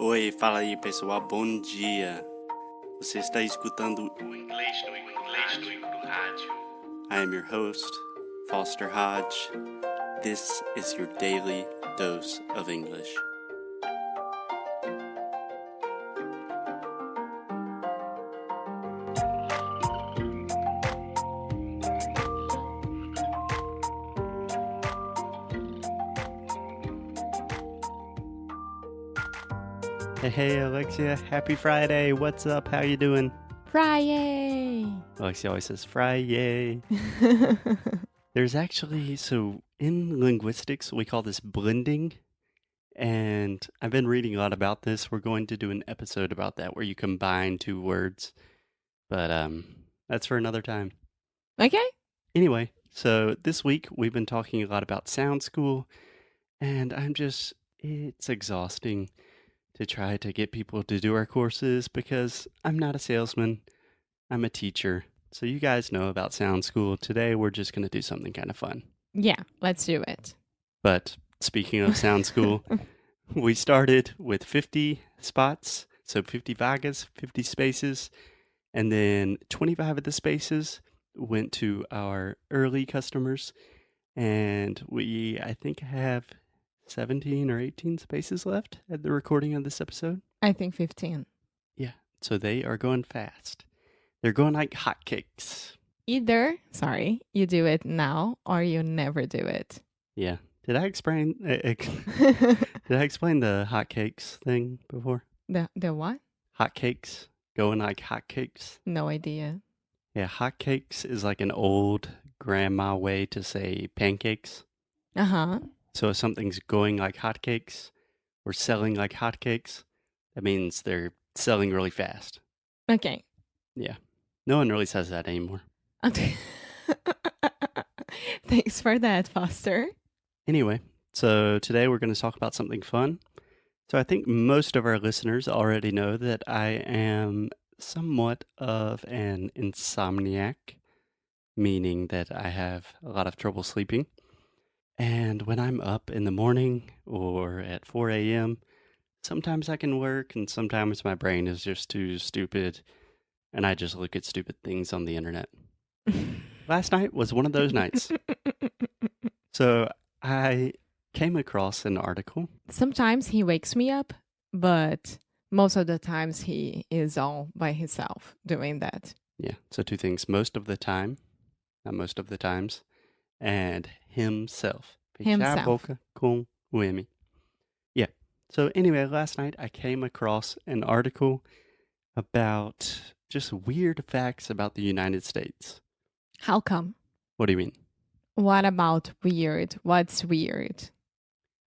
Oi, fala aí pessoal, bom dia. Você está escutando o Inglês do Rádio. I am your host, Foster Hodge. This is your daily dose of English. Hey, Alexia, happy Friday. What's up? How you doing? Friday! Alexia always says Friday. There's actually, so in linguistics, we call this blending. And I've been reading a lot about this. We're going to do an episode about that where you combine two words. But that's for another time. Okay. Anyway, so this week we've been talking a lot about sound school. And it's exhausting to try to get people to do our courses because I'm not a salesman, I'm a teacher. So you guys know about sound school. Today we're just going to do something kind of fun. Yeah, let's do it. But speaking of sound school, we started with 50 spots, so 50 vagas, 50 spaces, and then 25 of the spaces went to our early customers, and I think, have 17 or 18 spaces left at the recording of this episode. I think 15. Yeah, so they are going fast. They're going like hotcakes. Either, you do it now or you never do it. Yeah. Did I explain the hotcakes thing before? The what? Hotcakes, going like hotcakes. No idea. Yeah, hotcakes is like an old grandma way to say pancakes. Uh-huh. So if something's going like hotcakes or selling like hotcakes, that means they're selling really fast. Okay. Yeah. No one really says that anymore. Thanks for that, Foster. Anyway, so today we're going to talk about something fun. So I think most of our listeners already know that I am somewhat of an insomniac, meaning that I have a lot of trouble sleeping. And when I'm up in the morning or at 4 a.m., sometimes I can work and sometimes my brain is just too stupid and I just look at stupid things on the internet. Last night was one of those nights. So I came across an article. Sometimes he wakes me up, but most of the times he is all by himself doing that. Yeah, so two things. Most of the time, not most of the times, and himself. Himself. Com o M. Yeah. So anyway, last night I came across an article about just weird facts about the United States. How come? What do you mean? What about weird? What's weird?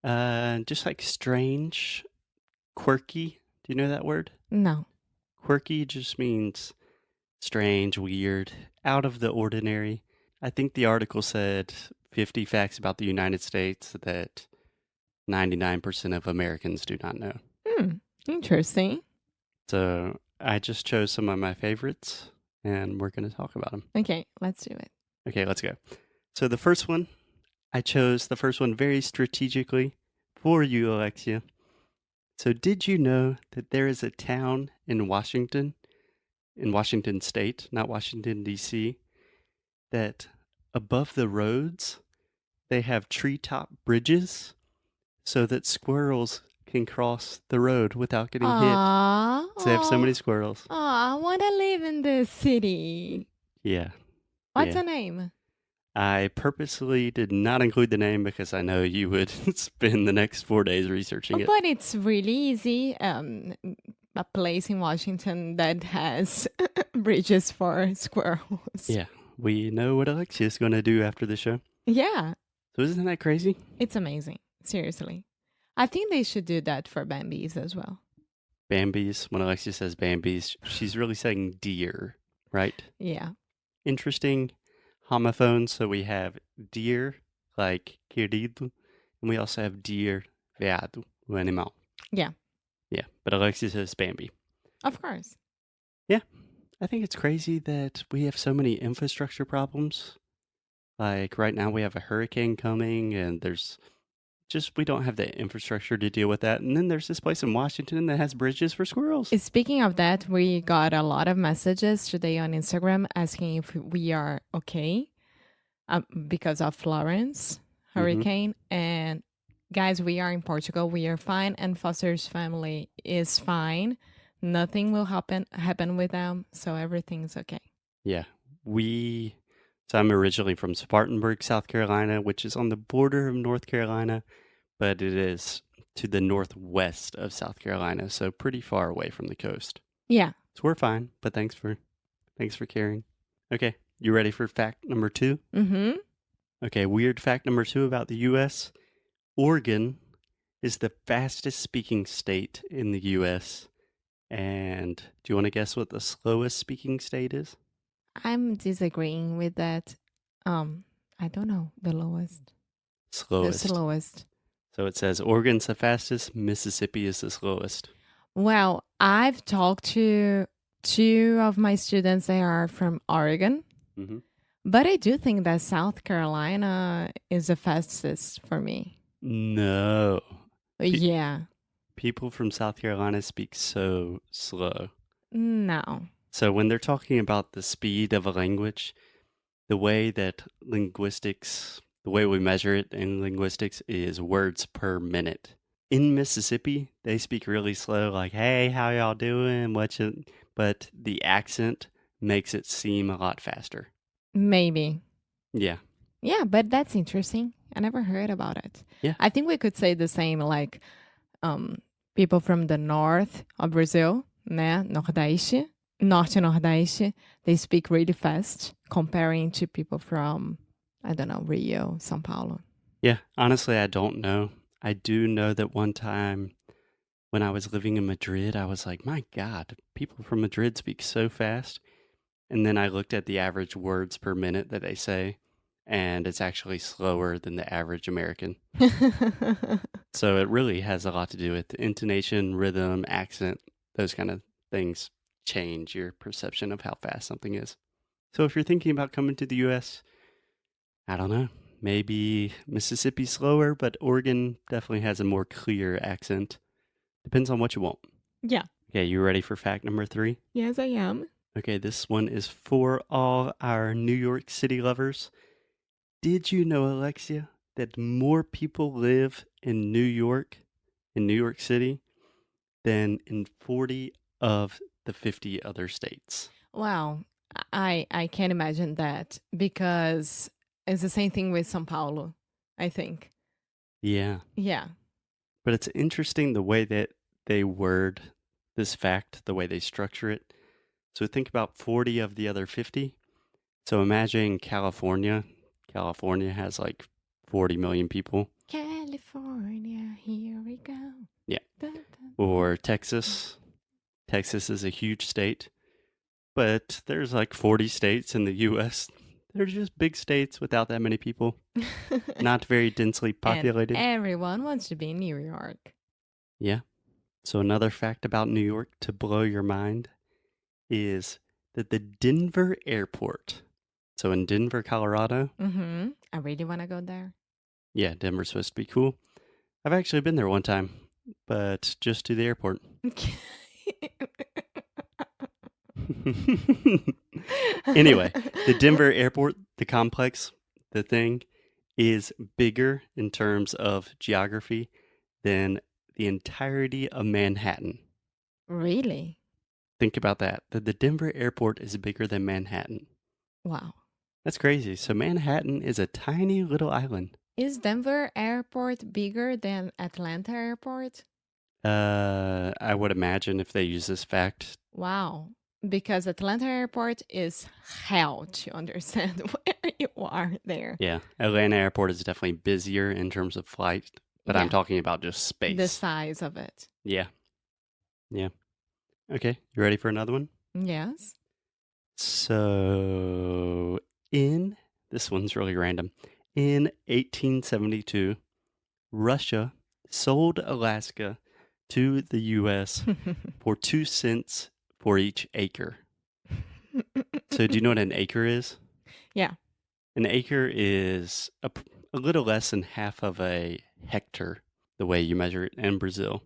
Just like strange, quirky. Do you know that word? No. Quirky just means strange, weird, out of the ordinary. I think the article said 50 facts about the United States that 99% of Americans do not know. Interesting. So I just chose some of my favorites, and we're going to talk about them. Okay, let's do it. Okay, let's go. So the first one, I chose the first one very strategically for you, Alexia. So did you know that there is a town in Washington State, not Washington, D.C., that above the roads, they have treetop bridges so that squirrels can cross the road without getting hit. So they have so many squirrels. I want to live in this city. Yeah. What's the name? I purposely did not include the name because I know you would spend the next 4 days researching it. But it's really easy. A place in Washington that has bridges for squirrels. Yeah. We know what Alexia is going to do after the show. Yeah. So isn't that crazy? It's amazing. Seriously. I think they should do that for Bambis as well. Bambis. When Alexia says Bambis, she's really saying deer, right? Yeah. Interesting homophones. So we have deer, like querido, and we also have deer, veado, o animal. Yeah. Yeah, but Alexia says Bambi. Of course. Yeah. I think it's crazy that we have so many infrastructure problems. Like right now we have a hurricane coming and there's Just we don't have the infrastructure to deal with that. And then there's this place in Washington that has bridges for squirrels. Speaking of that, we got a lot of messages today on Instagram asking if we are okay because of Florence Hmm. hurricane. And guys, we are in Portugal. We are fine, and Foster's family is fine. Nothing will happen with them, so everything's okay. Yeah. So I'm originally from Spartanburg, South Carolina, which is on the border of North Carolina, but it is to the northwest of South Carolina, so pretty far away from the coast. Yeah. So we're fine, but thanks for caring. Okay, you ready for fact number 2? Mm-hmm. Okay, weird fact number 2 about the US. Oregon is the fastest speaking state in the US. And do you want to guess what the slowest speaking state is? I'm disagreeing with that. I don't know the lowest. The Slowest. slowest. So it says Oregon's the fastest, Mississippi is the slowest. Well, I've talked to two of my students. They are from Oregon, Hmm. but I do think that South Carolina is the fastest for me. No. Yeah. People from South Carolina speak so slow. No. So when they're talking about the speed of a language, the way that the way we measure it in linguistics is words per minute. In Mississippi, they speak really slow, like, hey, how y'all doing? But the accent makes it seem a lot faster. Maybe. Yeah. Yeah, but that's interesting. I never heard about it. Yeah. I think we could say the same like people from the north of Brazil, né? Nordeste, Norte e Nordeste, they speak really fast comparing to people from, I don't know, Rio, São Paulo. Yeah. Honestly, I don't know. I do know that one time when I was living in Madrid, I was like, my God, people from Madrid speak so fast. And then I looked at the average words per minute that they say, and it's actually slower than the average American. So it really has a lot to do with intonation, rhythm, accent, those kind of things change your perception of how fast something is. So if you're thinking about coming to the US, I don't know, maybe Mississippi's slower, but Oregon definitely has a more clear accent. Depends on what you want. Yeah. Okay, you ready for fact number 3? Yes, I am. Okay, this one is for all our New York City lovers. Did you know, Alexia, that more people live in New York City, than in 40 of the 50 other states? Wow. I can't imagine that because it's the same thing with São Paulo, I think. Yeah. Yeah. But it's interesting the way that they word this fact, the way they structure it. So think about 40 of the other 50. So imagine California. California has like 40 million people. California, here we go. Yeah. Dun, dun. Or Texas. Texas is a huge state, but there's like 40 states in the US. They're just big states without that many people, not very densely populated. And everyone wants to be in New York. Yeah. So another fact about New York to blow your mind is that the Denver airport, so in Denver, Colorado. Mm-hmm. I really want to go there. Yeah, Denver's supposed to be cool. I've actually been there one time, but just to the airport. Anyway, the Denver airport, the complex, the thing, is bigger in terms of geography than the entirety of Manhattan. Really? Think about that. The Denver airport is bigger than Manhattan. Wow. That's crazy. So Manhattan is a tiny little island. Is Denver airport bigger than Atlanta airport? I would imagine if they use this fact. Wow. Because Atlanta airport is hell to understand where you are there. Yeah, Atlanta airport is definitely busier in terms of flight, but I'm Yeah. talking about just space. The size of it. Yeah. Yeah. Okay, you ready for another one? Yes. So, this one's really random. In 1872, Russia sold Alaska to the US for 2 cents for each acre. So, do you know what an acre is? Yeah. An acre is a little less than half of a hectare, the way you measure it in Brazil.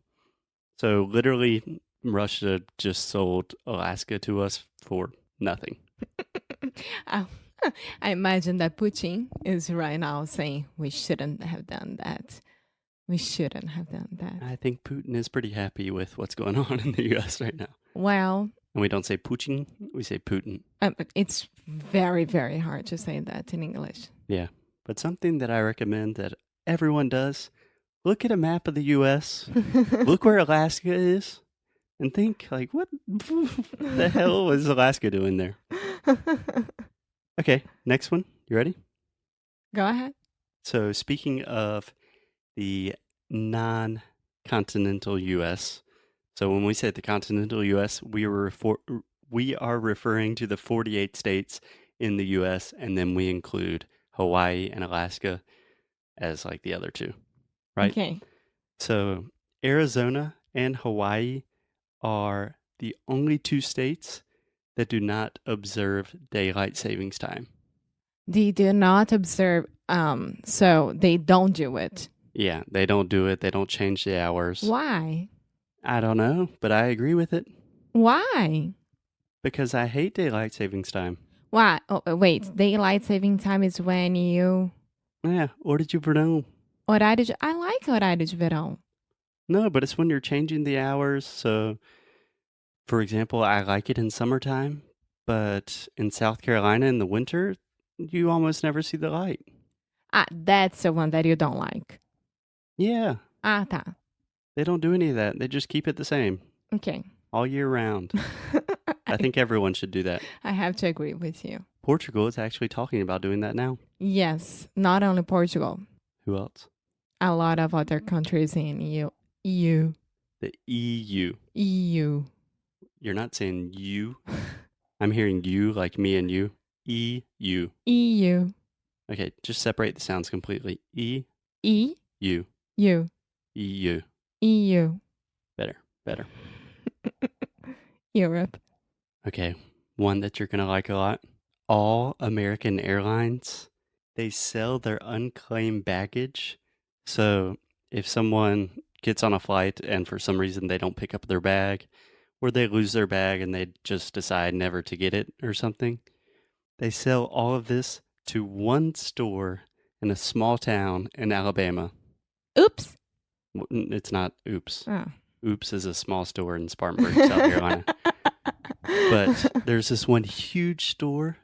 So literally, Russia just sold Alaska to us for nothing. Oh, I imagine that Putin is right now saying we shouldn't have done that. We shouldn't have done that. I think Putin is pretty happy with what's going on in the U.S. right now. Well, And we don't say Putin, we say Putin. but it's very, very hard to say that in English. Yeah. But something that I recommend that everyone does, look at a map of the U.S., look where Alaska is, and think, like, what the hell was Alaska doing there? Okay, next one. You ready? Go ahead. So speaking of the non-continental U.S., so when we say the continental U.S., we are referring to the 48 states in the U.S., and then we include Hawaii and Alaska as like the other two, right? Okay. So Arizona and Hawaii are the only two states that do not observe daylight savings time. They do not observe, so they don't do it. Yeah, they don't do it. They don't change the hours. Why? I don't know, but I agree with it Why? because I hate daylight savings time. Why? Oh, wait. Daylight saving time is when you... Yeah, or did you know? Horário de... I like horário de verão. No, but it's when you're changing the hours. So, for example, I like it in summertime, but in South Carolina in the winter, you almost never see the light. Ah, that's the one that you don't like. Yeah, Ah, tá. they don't do any of that. They just keep it the same Okay. all year round. I think everyone should do that. I have to agree with you. Portugal is actually talking about doing that now. Yes, not only Portugal, Who else? a lot of other countries in EU. The EU. EU. You're not saying you. I'm hearing you like me and you. EU. EU. Okay, just separate the sounds completely. E, E. U, U. EU. EU. Better. Europe. Okay, one that you're going to like a lot. All American Airlines, they sell their unclaimed baggage. So if someone gets on a flight and for some reason they don't pick up their bag, or they lose their bag and they just decide never to get it or something, they sell all of this to one store in a small town in Alabama. Oops. It's not Oops. Oh. Oops is a small store in Spartanburg, South Carolina. But there's this one huge store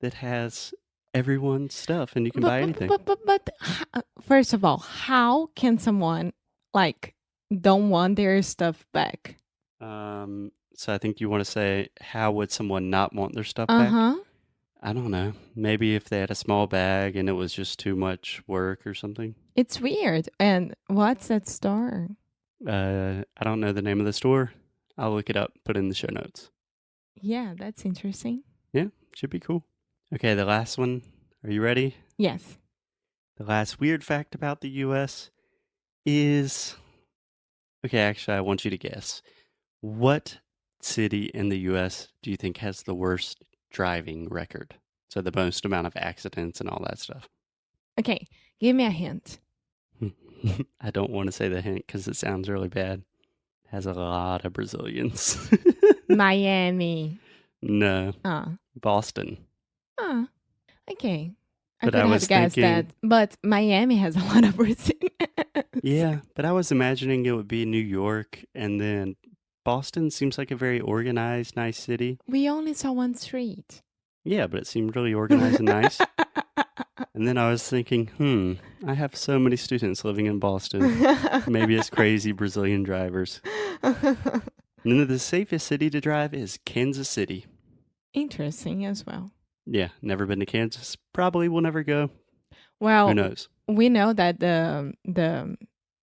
that has everyone's stuff and you can buy anything. But first of all, how can someone don't want their stuff back? So I think you want to say, how would someone not want their stuff back? Uh-huh. I don't know. Maybe if they had a small bag and it was just too much work or something. It's weird. And what's that store? I don't know the name of the store. I'll look it up, put it in the show notes. Yeah, that's interesting. Yeah, should be cool. Okay, the last one. Are you ready? Yes. The last weird fact about the U.S. is... Okay, actually, I want you to guess. What city in the U.S. do you think has the worst driving record? So the most amount of accidents and all that stuff. Okay, give me a hint. I don't want to say the hint because it sounds really bad. It has a lot of Brazilians. Miami. No, Ah. Boston. Ah. Okay. I But could I was have guessed thinking- that. But Miami has a lot of Brazilians. Yeah, but I was imagining it would be New York, and then Boston seems like a very organized, nice city. We only saw one street. Yeah, but it seemed really organized and nice. And then I was thinking, I have so many students living in Boston. Maybe it's crazy Brazilian drivers. And then the safest city to drive is Kansas City. Interesting as well. Yeah, never been to Kansas. Probably will never go. Well, Who knows? we know that the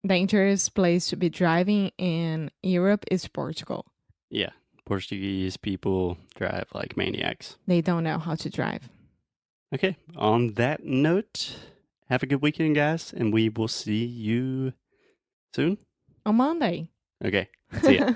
dangerous place to be driving in Europe is Portugal. Yeah, Portuguese people drive like maniacs. They don't know how to drive. Okay, on that note, have a good weekend, guys, and we will see you soon. On Monday. Okay, see ya.